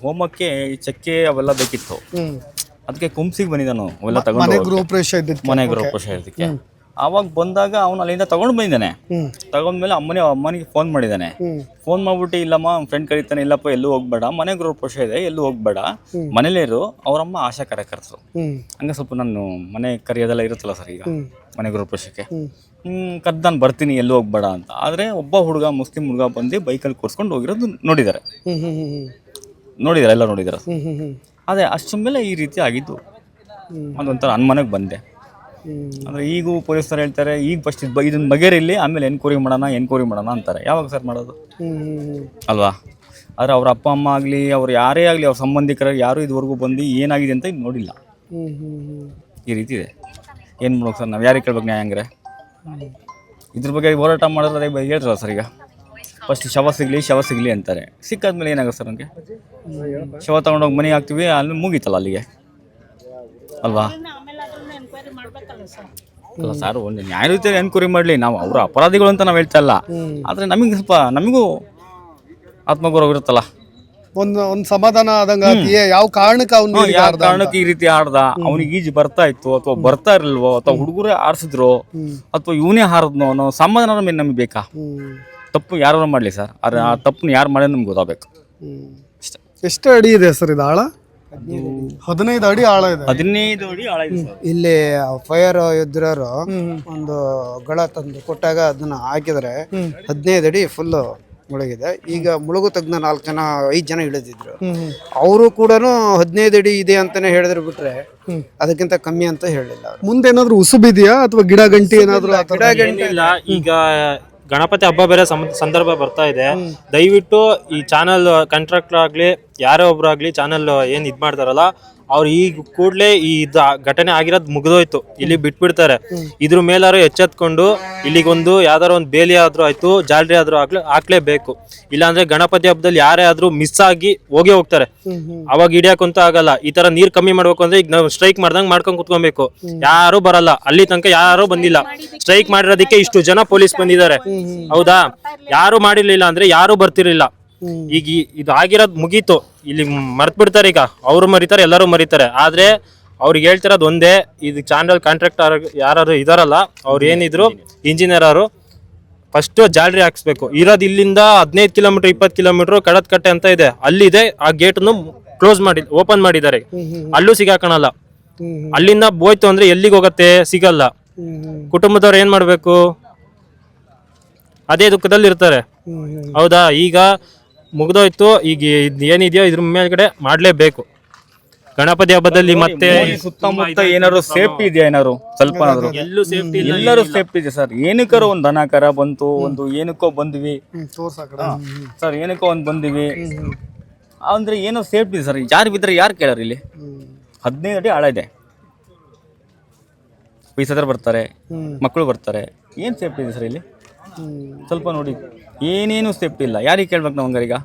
ಹೋಮಕ್ಕೆ ಚಕ್ಕೆ ಅವೆಲ್ಲ ಬೇಕಿತ್ತು, ಅದಕ್ಕೆ ಕುಂಸಿಗೆ ಬಂದಿದ್ದಾನು ಅವೆಲ್ಲ ಮನೆ ತಗೊಂಡು ಗೃಹಪ್ರವೇಶ ಇದ್ದಿತ್ತು. ಮನೆ ಗೃಹಪ್ರವೇಶ ಇದಕ್ಕೆ. ಅವಾಗ ಬಂದಾಗ ಅವನು ಅಲ್ಲಿಂದ ತಗೊಂಡು ಬಂದಿದ್ದಾನೆ. ತಗೊಂಡ್ಮೇಲೆ ಅಮ್ಮನಿಗೆ ಫೋನ್ ಮಾಡಿದ್ದಾನೆ. ಫೋನ್ ಮಾಡ್ಬಿಟ್ಟು ಇಲ್ಲಮ್ಮ ಫ್ರೆಂಡ್ ಕರೀತಾನೆ, ಇಲ್ಲಪ್ಪ ಎಲ್ಲೂ ಹೋಗ್ಬೇಡ, ಮನೆ ಗೃಹಪ್ರವೇಶ ಇದೆ, ಎಲ್ಲೂ ಹೋಗ್ಬೇಡ, ಮನೇಲೇ ಇರು. ಅವರಮ್ಮ ಆಶಾ ಕಾರ್ಯಕರ್ತರು. ಹಂಗೆ ಸ್ವಲ್ಪ ನಾನು ಮನೆ ಕರೆಯೋದೆಲ್ಲ ಇರುತ್ತಲ್ಲ ಸರ್, ಈಗ ಮನೆ ಗೃಹಪ್ರವೇಶಕ್ಕೆ ಕದ್ದು ನಾನು ಬರ್ತೀನಿ, ಎಲ್ಲೂ ಹೋಗ್ಬೇಡ ಅಂತ. ಆದರೆ ಒಬ್ಬ ಹುಡುಗ, ಮುಸ್ಲಿಂ ಹುಡುಗ ಬಂದು ಬೈಕಲ್ಲಿ ಕೂರಿಸ್ಕೊಂಡು ಹೋಗಿರೋದು ನೋಡಿದ್ದಾರೆ, ಎಲ್ಲ ನೋಡಿದ್ದಾರೆ. ಅದೇ ಅಷ್ಟರ ಮೇಲೆ ಈ ರೀತಿ ಆಗಿದ್ದು. ಅದೊಂಥರ ಅನ್ಮನೆಗೆ ಬಂದೆ. ಅಂದರೆ ಈಗೂ ಪೊಲೀಸರು ಹೇಳ್ತಾರೆ, ಈಗ ಫಸ್ಟ್ ಇದನ್ನ ಬಗೆಹರಿಲಿ, ಆಮೇಲೆ ಎನ್ಕ್ವೈರಿ ಮಾಡೋಣ ಅಂತಾರೆ. ಯಾವಾಗ ಸರ್ ಮಾಡೋದು ಅಲ್ವಾ? ಆದರೆ ಅವ್ರ ಅಪ್ಪ ಅಮ್ಮ ಆಗಲಿ, ಅವ್ರು ಯಾರೇ ಆಗಲಿ, ಅವ್ರ ಸಂಬಂಧಿಕರಾಗಿ ಯಾರೂ ಇದುವರೆಗೂ ಬಂದು ಏನಾಗಿದೆ ಅಂತ ಇದು ನೋಡಿಲ್ಲ. ಈ ರೀತಿ ಇದೆ. ಏನು ಮಾಡೋದು ಸರ್? ನಾವು ಯಾರಿಗೆ ಕೇಳ್ಬೇಕು ನ್ಯಾಯ? ಹಂಗ್ರೆ ಇದ್ರ ಬಗ್ಗೆ ಹೋರಾಟ ಮಾಡಿದ್ರೆ ಅದೇ ಬಗ್ಗೆ ಹೇಳ್ತಾರಲ್ಲ ಸರ್. ಈಗ ಫಸ್ಟ್ ಶವ ಸಿಗಲಿ ಅಂತಾರೆ. ಸಿಕ್ಕಾದ್ಮೇಲೆ ಏನಾಗುತ್ತೆ ಸರ್? ನನಗೆ ಶವ ತೊಗೊಂಡೋಗಿ ಮನೆಗೆ ಹಾಕ್ತೀವಿ, ಅಲ್ಲಿ ಮುಗೀತಲ್ಲ ಅಲ್ಲಿಗೆ ಅಲ್ವಾ? ಅಲ್ಲ ಸರ್, ಒಂದು ನ್ಯಾಯ ರೀತಿಯಲ್ಲಿ ಎನ್ಕ್ವೈರಿ ಮಾಡಲಿ. ನಾವು ಅವರ ಅಪರಾಧಿಗಳು ಅಂತ ನಾವು ಹೇಳ್ತಾ ಇಲ್ಲ, ಆದರೆ ನಮಗೂ ಆತ್ಮಗೌರವ ಇರುತ್ತಲ್ಲ. ಒಂದು ಸಮಾಧಾನ ಆದಂಗ ಯಾವ ಕಾರಣಕ್ಕೆ ಈ ರೀತಿ ಆಡ್ದ, ಅವನಿಗೆ ಈಜು ಬರ್ತಾ ಇತ್ತು ಅಥವಾ ಬರ್ತಾ ಇರಲ್ವೋ, ಅಥವಾ ಹುಡುಗರೇ ಆರಿಸಿದ್ರು ಅಥವಾ ಇವನೇ ಹಾರದ್ನೋ ಅನ್ನೋ ಸಮಾಧಾನ ನಮಗೆ ಬೇಕಾ? ತಪ್ಪು ಯಾರು ಮಾಡಲಿ ಸರ್, ಆದರೆ ಆ ತಪ್ಪನ್ನು ಯಾರು ಮಾಡಿ ನಮ್ಗೆ ಗೊತ್ತಾಗಬೇಕು. ಎಷ್ಟು ಅಡಿ ಇದೆ ಸರ್ ಇದು ಆಳ? 15 ಅಡಿ ಆಳ ಇದೆ. 15 ಅಡಿ ಆಳ ಇದೆ ಸರ್. ಇಲ್ಲಿ ಫೈರ್ ಇದ್ರವರು ಒಂದು ಗಳ ತಂದು ಕೊಟ್ಟಾಗ ಅದನ್ನ ಹಾಕಿದ್ರೆ 15 ಅಡಿ ಫುಲ್ ಮುಳುಗಿದೆ. ಈಗ ಮುಳುಗು ತಗ್ನ 5 ಜನ ಇಳಿದಿದ್ರು. ಅವರು ಕೂಡ 15 ಅಡಿ ಇದೆ ಅಂತಾನೆ ಹೇಳಿದ್ರು, ಬಿಟ್ರೆ ಅದಕ್ಕಿಂತ ಕಮ್ಮಿ ಅಂತ ಹೇಳಿಲ್ಲ. ಮುಂದೆ ಏನಾದ್ರು ಉಸುಬಿದೆಯಾ ಅಥವಾ ಗಿಡ ಗಂಟಿ ಏನಾದ್ರು? ಗಿಡ ಗಂಟೆ ಇಲ್ಲ. ಈಗ ಗಣಪತಿ ಹಬ್ಬ ಬೇರೆ ಸಂದರ್ಭ ಬರ್ತಾ ಇದೆ. ದಯವಿಟ್ಟು ಈ ಚಾನಲ್ ಕಾಂಟ್ರಾಕ್ಟರ್ ಆಗ್ಲಿ, ಯಾರೇ ಒಬ್ರು ಆಗ್ಲಿ, ಚಾನಲ್ ಏನ್ ಇದ್ ಮಾಡ್ತಾರಲ್ಲ, ಅವ್ರು ಈಗ ಕೂಡ್ಲೆ ಈ ಘಟನೆ ಆಗಿರೋದು ಮುಗಿದೋಯ್ತು, ಇಲ್ಲಿ ಬಿಟ್ಬಿಡ್ತಾರೆ. ಇದ್ರ ಮೇಲಾರು ಎಚ್ಚೆತ್ಕೊಂಡು ಇಲ್ಲಿಗೊಂದು ಯಾವ್ದಾರ ಒಂದು ಬೇಲಿ ಆದ್ರೂ ಆಯ್ತು, ಜಾಲರಿ ಆದ್ರೂ ಹಾಕ್ಲೇಬೇಕು. ಇಲ್ಲಾಂದ್ರೆ ಗಣಪತಿ ಹಬ್ಬದಲ್ಲಿ ಯಾರೇ ಆದ್ರೂ ಮಿಸ್ ಆಗಿ ಹೋಗ್ತಾರೆ, ಅವಾಗ ಹಿಡಿಯಾಕಂತೂ ಆಗಲ್ಲ. ಈ ತರ ನೀರ್ ಕಮ್ಮಿ ಮಾಡ್ಬೇಕು ಅಂದ್ರೆ ಈಗ ನಾವು ಸ್ಟ್ರೈಕ್ ಮಾಡ್ದಂಗ್ ಮಾಡ್ಕೊಂಡ್ ಕುತ್ಕೊಬೇಕು. ಯಾರು ಬರಲ್ಲ, ಅಲ್ಲಿ ತನಕ ಯಾರು ಬಂದಿಲ್ಲ. ಸ್ಟ್ರೈಕ್ ಮಾಡಿರೋದಕ್ಕೆ ಇಷ್ಟು ಜನ ಪೊಲೀಸ್ ಬಂದಿದ್ದಾರೆ, ಹೌದಾ? ಯಾರು ಮಾಡಿರ್ಲಿಲ್ಲ ಅಂದ್ರೆ ಯಾರು ಬರ್ತಿರ್ಲಿಲ್ಲ. ಈಗ ಇದು ಆಗಿರೋದು ಮುಗೀತು, ಇಲ್ಲಿ ಮರ್ತ್ ಬಿಡ್ತಾರೆ. ಈಗ ಅವ್ರು ಮರಿತಾರೆ, ಎಲ್ಲರೂ ಮರಿತಾರೆ. ಆದ್ರೆ ಅವ್ರಿಗೆ ಹೇಳ್ತಿರೋದು ಒಂದೇ, ಇದು ಚಾನಲ್ ಕಾಂಟ್ರಾಕ್ಟರ್ ಯಾರು ಇದಾರಲ್ಲ, ಅವ್ರು ಏನಿದ್ರು ಇಂಜಿನಿಯರ್ ಅವರು ಫಸ್ಟ್ ಜಾಲರಿ ಹಾಕ್ಸ್ಬೇಕು. ಇರೋದು ಇಲ್ಲಿಂದ 15 ಕಿಲೋಮೀಟರ್ 20 ಕಿಲೋಮೀಟರ್ ಕಡತ್ಕಟ್ಟೆ ಅಂತ ಇದೆ, ಅಲ್ಲಿದೆ. ಆ ಗೇಟ್ನು ಓಪನ್ ಮಾಡಿದ್ದಾರೆ, ಅಲ್ಲೂ ಸಿಗಾಕಣಲ್ಲ. ಅಲ್ಲಿಂದ ಹೋಯ್ತು ಅಂದ್ರೆ ಎಲ್ಲಿಗೆ ಹೋಗತ್ತೆ? ಸಿಗಲ್ಲ. ಕುಟುಂಬದವ್ರು ಏನ್ ಮಾಡ್ಬೇಕು? ಅದೇ ದುಃಖದಲ್ಲಿ ಇರ್ತಾರೆ, ಹೌದಾ? ಈಗ ಮುಗ್ದೋಯ್ತು. ಈಗ ಏನಿದೆಯೋ ಇದ್ರ ಮೇಲ್ಗಡೆ ಮಾಡ್ಲೇಬೇಕು. ಗಣಪತಿ ಹಬ್ಬದಲ್ಲಿ ಮತ್ತೆ ಸುತ್ತಮುತ್ತ ಏನಾದ್ರು ಸೇಫ್ಟಿ ಇದೆಯಾ? ಏನಾದ್ರು ಸ್ವಲ್ಪ ಎಲ್ಲೂ ಸೇಫ್ಟಿ ಇಲ್ಲ. ಎಲ್ಲರೂ ಸೇಫ್ಟಿ ಇದೆ ಸರ್. ಏನಕ್ಕಾರು ಒಂದು ದನ ಕರ ಬಂತು, ಒಂದು ಏನಕ್ಕೋ ಬಂದ್ವಿ ಸರ್, ಏನಕ್ಕೋ ಒಂದು ಬಂದಿವಿ ಅಂದ್ರೆ ಏನೋ ಸೇಫ್ಟಿ ಇದೆ ಸರ್. ಯಾರು ಬಿದ್ದರೆ ಯಾರು ಕೇಳಾರ? ಇಲ್ಲಿ 15 ಅಡಿ ಆಳ ಇದೆ. ವಯಸ್ಸಾದ್ರೆ ಬರ್ತಾರೆ, ಮಕ್ಕಳು ಬರ್ತಾರೆ, ಏನು ಸೇಫ್ಟಿ ಇದೆ ಸರ್ ಇಲ್ಲಿ? ಸ್ವಲ್ಪ ನೋಡಿ, ಏನೇನು ಸೇಫ್ಟಿ ಇಲ್ಲ. ಯಾರಿಗೆ ಕೇಳ್ಬೇಕು ನಾವು ಹಂಗಾರೀಗ?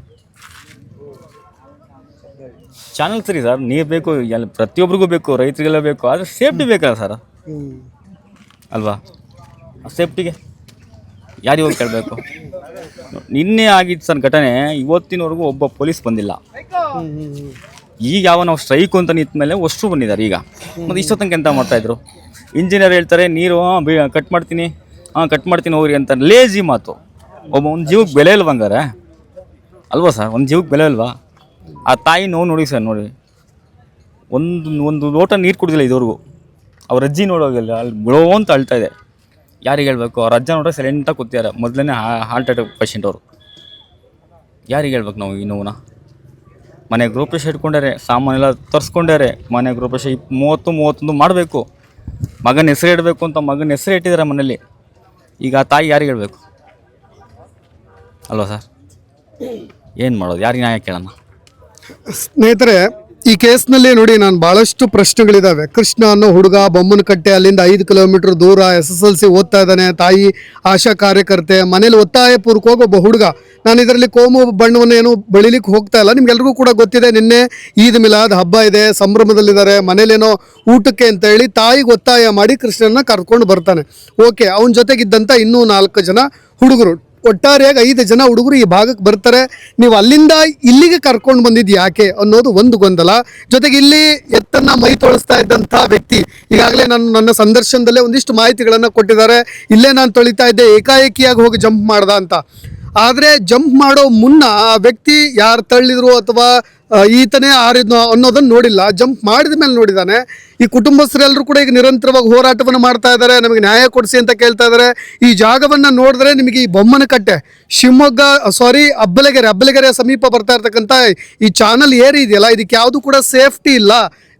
ಚಾನಲ್ ಸರಿ ಸರ್, ನೀರು ಬೇಕು, ಎಲ್ಲ ಪ್ರತಿಯೊಬ್ಬರಿಗೂ ಬೇಕು, ರೈತರಿಗೆಲ್ಲ ಬೇಕು, ಆದರೆ ಸೇಫ್ಟಿ ಬೇಕಲ್ಲ ಸರ್, ಅಲ್ವಾ? ಆ ಸೇಫ್ಟಿಗೆ ಯಾರಿಗೆ ಹೋಗಿ ಕೇಳಬೇಕು? ನಿನ್ನೆ ಆಗಿತ್ತು ಸರ್ ಘಟನೆ, ಇವತ್ತಿನವರೆಗೂ ಒಬ್ಬ ಪೊಲೀಸ್ ಬಂದಿಲ್ಲ. ಈಗ ಯಾವ ನಾವು ಸ್ಟ್ರೈಕು ಅಂತ ನಿಂತ ಮೇಲೆ ಅಷ್ಟು ಬಂದಿದ್ದಾರೆ. ಈಗ ಮತ್ತು ಇಷ್ಟೊತ್ತಂಗೆ ಎಂತ ಮಾಡ್ತಾಯಿದ್ರು? ಇಂಜಿನಿಯರ್ ಹೇಳ್ತಾರೆ ನೀರು ಕಟ್ ಮಾಡ್ತೀನಿ ಹೋಗ್ರಿ ಅಂತ. ಲೇಜಿ ಮಾತು. ಒಂದು ಜೀವಕ್ಕೆ ಬೆಲೆ ಇಲ್ವ ಹಂಗಾರೆ? ಅಲ್ವಾ ಸರ್? ಒಂದು ಜೀವಕ್ಕೆ ಬೆಲೆ ಇಲ್ವಾ? ಆ ತಾಯಿ ನೋವು ನೋಡಿ ಸರ್, ನೋಡಿ, ಒಂದು ಲೋಟ ನೀರು ಕುಡಿದಿಲ್ಲ ಇದುವರೆಗೂ. ಅವ್ರ ಅಜ್ಜಿ ನೋಡೋಗಿಲ್ಲ, ಅಲ್ಲಿ ಬಿಡೋ ಅಂತ ಅಳ್ತಾ ಇದೆ. ಯಾರಿಗೆ ಹೇಳ್ಬೇಕು? ಅವ್ರ ಅಜ್ಜ ನೋಡ್ರೆ ಸೈಲೆಂಟಾಗಿ ಕೂತಿದ್ದಾರೆ, ಮೊದಲನೇ ಹಾರ್ಟ್ ಅಟ್ಯಾಕ್ ಪೇಷೆಂಟ್ ಅವರು. ಯಾರಿಗೆ ಹೇಳ್ಬೇಕು ನಾವು ಈ ನೋವನ್ನ? ಮನೆ ಗೃಹಪ್ರವೇಶ ಇಟ್ಕೊಂಡಾರೆ, ಸಾಮಾನೆಲ್ಲ ತರಿಸ್ಕೊಂಡಾರೆ, ಮನೆ ಗೃಹಪ್ರವೇಶ 30-31 ಮಾಡಬೇಕು, ಮಗನ ಹೆಸರು ಇಡಬೇಕು ಅಂತ ಮಗನ ಹೆಸರು ಇಟ್ಟಿದ್ದಾರೆ ಮನೇಲಿ. ಈಗ ಆ ತಾಯಿ ಯಾರಿಗೆ ಹೇಳ್ಬೇಕು? ಅಲ್ವಾ ಸರ್? ಏನು ಮಾಡೋದು, ಯಾರಿಗೆ ನ್ಯಾಯ ಕೇಳೋಣ? ಸ್ನೇಹಿತರೆ, ಈ ಕೇಸ್ನಲ್ಲಿ ನೋಡಿ ನಾನು ಭಾಳಷ್ಟು ಪ್ರಶ್ನೆಗಳಿದ್ದಾವೆ. ಕೃಷ್ಣ ಅನ್ನೋ ಹುಡುಗ ಬೊಮ್ಮನಕಟ್ಟೆ, ಅಲ್ಲಿಂದ 5 ಕಿಲೋಮೀಟರ್ ದೂರ SSLC ಓದ್ತಾ ಇದ್ದಾನೆ. ತಾಯಿ ಆಶಾ ಕಾರ್ಯಕರ್ತೆ, ಮನೇಲಿ ಒತ್ತಾಯಪೂರ್ವಕವಾಗಿ ಒಬ್ಬ ಹುಡುಗ. ನಾನು ಇದರಲ್ಲಿ ಕೋಮು ಬಣ್ಣವನ್ನು ಏನು ಬೆಳಿಲಿಕ್ಕೆ ಹೋಗ್ತಾ ಇಲ್ಲ. ನಿಮ್ಗೆಲ್ರಿಗೂ ಕೂಡ ಗೊತ್ತಿದೆ, ನಿನ್ನೆ ಈದ್ ಮಿಲಾದ್ ಹಬ್ಬ ಇದೆ, ಸಂಭ್ರಮದಲ್ಲಿದ್ದಾರೆ. ಮನೇಲೇನೋ ಊಟಕ್ಕೆ ಅಂತ ಹೇಳಿ ತಾಯಿಗೆ ಒತ್ತಾಯ ಮಾಡಿ ಕೃಷ್ಣನ ಕರ್ಕೊಂಡು ಬರ್ತಾನೆ. ಓಕೆ, ಅವನ ಜೊತೆಗಿದ್ದಂಥ ಇನ್ನೂ 4 ಜನ ಹುಡುಗರು, ಒಟ್ಟಾರೆಯಾಗಿ 5 ಜನ ಹುಡುಗರು ಈ ಭಾಗಕ್ಕೆ ಬರ್ತಾರೆ. ನೀವು ಅಲ್ಲಿಂದ ಇಲ್ಲಿಗೆ ಕರ್ಕೊಂಡು ಬಂದಿದ್ದು ಯಾಕೆ ಅನ್ನೋದು ಒಂದು ಗೊಂದಲ. ಜೊತೆಗೆ ಇಲ್ಲಿ ಎತ್ತನ್ನ ಮೈ ತೊಳಿಸ್ತಾ ಇದ್ದಂಥ ವ್ಯಕ್ತಿ ಈಗಾಗಲೇ ನನ್ನ ಸಂದರ್ಶನದಲ್ಲೇ ಒಂದಿಷ್ಟು ಮಾಹಿತಿಗಳನ್ನು ಕೊಟ್ಟಿದ್ದಾರೆ. ಇಲ್ಲೇ ನಾನು ತೊಳಿತಾ ಇದ್ದೆ, ಏಕಾಏಕಿಯಾಗಿ ಹೋಗಿ ಜಂಪ್ ಮಾಡ್ದ ಅಂತ. ಆದರೆ ಜಂಪ್ ಮಾಡೋ ಮುನ್ನ ಆ ವ್ಯಕ್ತಿ ಯಾರು ತಳ್ಳಿದ್ರು ಅಥವಾ ಈತನೇ ಆರಿದ್ನೋ ಅನ್ನೋದನ್ನು ನೋಡಿಲ್ಲ. ಜಂಪ್ ಮಾಡಿದ ಮೇಲೆ ನೋಡಿದ್ದಾನೆ. ಈ ಕುಟುಂಬಸ್ಥರೆಲ್ಲರೂ ಕೂಡ ಈಗ ನಿರಂತರವಾಗಿ ಹೋರಾಟವನ್ನು ಮಾಡ್ತಾ ಇದ್ದಾರೆ, ನಮಗೆ ನ್ಯಾಯ ಕೊಡಿಸಿ ಅಂತ ಕೇಳ್ತಾ ಇದ್ದಾರೆ. ಈ ಜಾಗವನ್ನು ನೋಡಿದ್ರೆ ನಿಮಗೆ ಈ ಬೊಮ್ಮನಕಟ್ಟೆ, ಶಿವಮೊಗ್ಗ, ಅಬ್ಬಲಗೆರೆ ಸಮೀಪ ಬರ್ತಾ ಇರ್ತಕ್ಕಂಥ ಈ ಚಾನಲ್ ಏರಿ ಇದೆಯಲ್ಲ, ಇದಕ್ಕೆ ಯಾವುದು ಕೂಡ ಸೇಫ್ಟಿ ಇಲ್ಲ.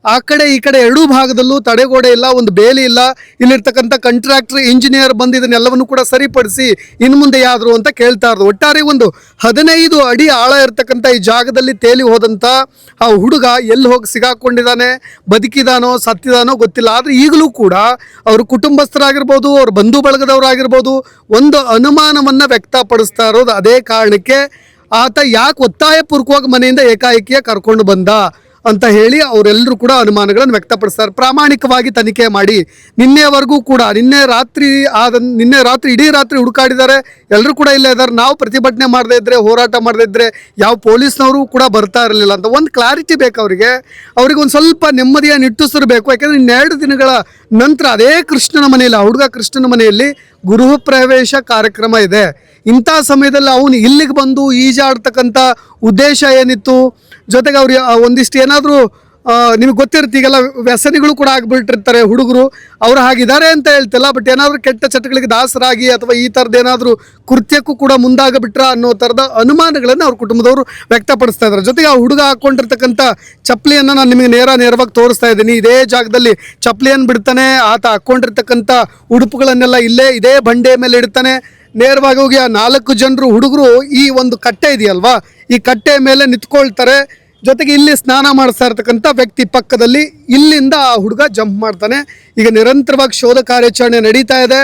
ಆ ಕಡೆ ಈ ಕಡೆ ಎರಡೂ ಭಾಗದಲ್ಲೂ ತಡೆಗೋಡೆ ಇಲ್ಲ, ಒಂದು ಬೇಲಿ ಇಲ್ಲ. ಇಲ್ಲಿರ್ತಕ್ಕಂಥ ಕಾಂಟ್ರಾಕ್ಟರ್, ಇಂಜಿನಿಯರ್ ಬಂದು ಇದನ್ನೆಲ್ಲವನ್ನು ಕೂಡ ಸರಿಪಡಿಸಿ ಇನ್ನು ಮುಂದೆ ಯಾದ್ರು ಅಂತ ಕೇಳ್ತಾ ಇರೋದು. ಒಟ್ಟಾರೆ ಒಂದು 15 ಅಡಿ ಆಳ ಇರ್ತಕ್ಕಂಥ ಈ ಜಾಗದಲ್ಲಿ ತೇಲಿ ಹೋದಂಥ ಆ ಹುಡುಗ ಎಲ್ಲಿ ಹೋಗಿ ಸಿಗಾಕೊಂಡಿದ್ದಾನೆ, ಬದುಕಿದಾನೋ ಸತ್ತಿದಾನೋ ಗೊತ್ತಿಲ್ಲ. ಆದರೆ ಈಗಲೂ ಕೂಡ ಅವ್ರ ಕುಟುಂಬಸ್ಥರಾಗಿರ್ಬೋದು, ಅವ್ರ ಬಂಧು ಬಳಗದವರಾಗಿರ್ಬೋದು, ಒಂದು ಅನುಮಾನವನ್ನು ವ್ಯಕ್ತಪಡಿಸ್ತಾ ಇರೋದು ಅದೇ ಕಾರಣಕ್ಕೆ ಆತ ಯಾಕೆ ಒತ್ತಾಯಪೂರ್ವಕವಾಗಿ ಮನೆಯಿಂದ ಏಕಾಏಕಿಯಾಗಿ ಕರ್ಕೊಂಡು ಬಂದ ಅಂತ ಹೇಳಿ ಅವರೆಲ್ಲರೂ ಕೂಡ ಅನುಮಾನಗಳನ್ನು ವ್ಯಕ್ತಪಡಿಸ್ತಾರೆ. ಪ್ರಾಮಾಣಿಕವಾಗಿ ತನಿಖೆ ಮಾಡಿ. ನಿನ್ನೆವರೆಗೂ ಕೂಡ ನಿನ್ನೆ ರಾತ್ರಿ ಇಡೀ ರಾತ್ರಿ ಹುಡುಕಾಡಿದ್ದಾರೆ. ಎಲ್ಲರೂ ಕೂಡ ಇಲ್ಲೇ ಇದ್ದಾರೆ. ನಾವು ಪ್ರತಿಭಟನೆ ಮಾಡದೇ ಇದ್ದರೆ, ಹೋರಾಟ ಮಾಡದೇ ಇದ್ದರೆ ಯಾವ ಪೊಲೀಸ್ನವರು ಕೂಡ ಬರ್ತಾ ಇರಲಿಲ್ಲ ಅಂತ ಒಂದು ಕ್ಲಾರಿಟಿ ಬೇಕು ಅವರಿಗೆ ಒಂದು ಸ್ವಲ್ಪ ನೆಮ್ಮದಿಯ ನಿಟ್ಟುಸಿರು ಬೇಕು. ಯಾಕೆಂದರೆ 2 ದಿನಗಳ ನಂತರ ಅದೇ ಕೃಷ್ಣನ ಮನೆಯಲ್ಲಿ, ಆ ಹುಡುಗ ಕೃಷ್ಣನ ಮನೆಯಲ್ಲಿ ಗೃಹ ಪ್ರವೇಶ ಕಾರ್ಯಕ್ರಮ ಇದೆ. ಇಂಥ ಸಮಯದಲ್ಲಿ ಅವನು ಇಲ್ಲಿಗೆ ಬಂದು ಈಜಾಡ್ತಕ್ಕಂಥ ಉದ್ದೇಶ ಏನಿತ್ತು? ಜೊತೆಗೆ ಅವ್ರು ಒಂದಿಷ್ಟು ಏನಾದರೂ ನಿಮಗೆ ಗೊತ್ತಿರುತ್ತೆ, ಈಗೆಲ್ಲ ವ್ಯಸನಿಗಳು ಕೂಡ ಆಗಿಬಿಟ್ಟಿರ್ತಾರೆ ಹುಡುಗರು. ಅವ್ರು ಹಾಗಿದ್ದಾರೆ ಅಂತ ಹೇಳ್ತಿಲ್ಲ, ಬಟ್ ಏನಾದರೂ ಕೆಟ್ಟ ಚಟಗಳಿಗೆ ದಾಸರಾಗಿ ಅಥವಾ ಈ ಥರದ್ದು ಏನಾದರೂ ಕೃತ್ಯಕ್ಕೂ ಕೂಡ ಮುಂದಾಗಬಿಟ್ರ ಅನ್ನೋ ಥರದ ಅನುಮಾನಗಳನ್ನು ಅವ್ರ ಕುಟುಂಬದವರು ವ್ಯಕ್ತಪಡಿಸ್ತಾ ಇದ್ದಾರೆ. ಜೊತೆಗೆ ಆ ಹುಡುಗ ಹಾಕ್ಕೊಂಡಿರ್ತಕ್ಕಂಥ ಚಪ್ಪಲಿಯನ್ನು ನಾನು ನಿಮಗೆ ನೇರವಾಗಿ ತೋರಿಸ್ತಾ ಇದ್ದೀನಿ. ಇದೇ ಜಾಗದಲ್ಲಿ ಚಪ್ಪಲಿಯನ್ನು ಬಿಡ್ತಾನೆ. ಆತ ಹಾಕ್ಕೊಂಡಿರ್ತಕ್ಕಂಥ ಉಡುಪುಗಳನ್ನೆಲ್ಲ ಇದೇ ಬಂಡೆ ಮೇಲೆ ಇಡ್ತಾನೆ. ನೇರವಾಗಿ ಹೋಗಿ ಆ 4 ಜನರು ಹುಡುಗರು ಈ ಒಂದು ಕಟ್ಟೆ ಇದೆಯಲ್ವಾ, ಈ ಕಟ್ಟೆ ಮೇಲೆ ನಿಂತ್ಕೊಳ್ತಾರೆ. ಜೊತೆಗೆ ಇಲ್ಲಿ ಸ್ನಾನ ಮಾಡಿಸ್ತಾ ಇರ್ತಕ್ಕಂಥ ವ್ಯಕ್ತಿ ಪಕ್ಕದಲ್ಲಿ ಇಲ್ಲಿಂದ ಆ ಹುಡುಗ ಜಂಪ್ ಮಾಡ್ತಾನೆ. ಈಗ ನಿರಂತರವಾಗಿ ಶೋಧ ಕಾರ್ಯಾಚರಣೆ ನಡೀತಾ ಇದೆ.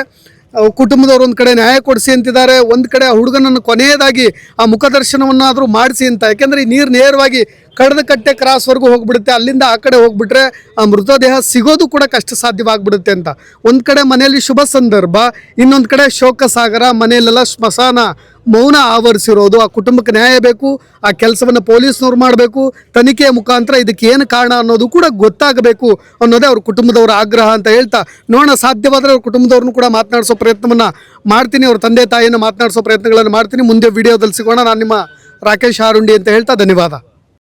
ಕುಟುಂಬದವ್ರು ಒಂದು ಕಡೆ ನ್ಯಾಯ ಕೊಡಿಸಿ ಅಂತಿದ್ದಾರೆ, ಒಂದು ಕಡೆ ಆ ಹುಡುಗನನ್ನು ಕೊನೆಯದಾಗಿ ಆ ಮುಖದರ್ಶನವನ್ನಾದರೂ ಮಾಡಿಸಿ ಅಂತ. ಯಾಕೆಂದರೆ ಈ ನೀರು ನೇರವಾಗಿ ಕಡದಕಟ್ಟೆ ಕ್ರಾಸ್ವರೆಗೂ ಹೋಗ್ಬಿಡುತ್ತೆ. ಅಲ್ಲಿಂದ ಆ ಕಡೆ ಹೋಗ್ಬಿಟ್ರೆ ಆ ಮೃತದೇಹ ಸಿಗೋದು ಕೂಡ ಕಷ್ಟ ಸಾಧ್ಯವಾಗ್ಬಿಡುತ್ತೆ ಅಂತ. ಒಂದು ಕಡೆ ಮನೆಯಲ್ಲಿ ಶುಭ ಸಂದರ್ಭ, ಇನ್ನೊಂದು ಕಡೆ ಶೋಕ ಸಾಗರ, ಮನೆಯಲ್ಲೆಲ್ಲ ಸ್ಮಶಾನ ಮೌನ ಆವರಿಸಿರೋದು. ಆ ಕುಟುಂಬಕ್ಕೆ ನ್ಯಾಯ ಬೇಕು. ಆ ಕೆಲಸವನ್ನು ಪೊಲೀಸ್ನವ್ರು ಮಾಡಬೇಕು. ತನಿಖೆಯ ಮುಖಾಂತರ ಇದಕ್ಕೆ ಏನು ಕಾರಣ ಅನ್ನೋದು ಕೂಡ ಗೊತ್ತಾಗಬೇಕು ಅನ್ನೋದೇ ಅವ್ರ ಕುಟುಂಬದವರ ಆಗ್ರಹ ಅಂತ ಹೇಳ್ತಾ, ನೋಡೋಣ ಸಾಧ್ಯವಾದರೆ ಅವ್ರ ಕುಟುಂಬದವ್ರನ್ನೂ ಕೂಡ ಮಾತನಾಡಿಸೋ ಪ್ರಯತ್ನವನ್ನು ಮಾಡ್ತೀನಿ. ಅವ್ರ ತಂದೆ ತಾಯಿಯನ್ನು ಮಾತನಾಡಿಸೋ ಪ್ರಯತ್ನಗಳನ್ನು ಮಾಡ್ತೀನಿ. ಮುಂದೆ ವಿಡಿಯೋದಲ್ಲಿ ಸಿಗೋಣ. ನಾನು ನಿಮ್ಮ ರಾಕೇಶ್ ಆರುಂಡಿ ಅಂತ ಹೇಳ್ತಾ ಧನ್ಯವಾದ.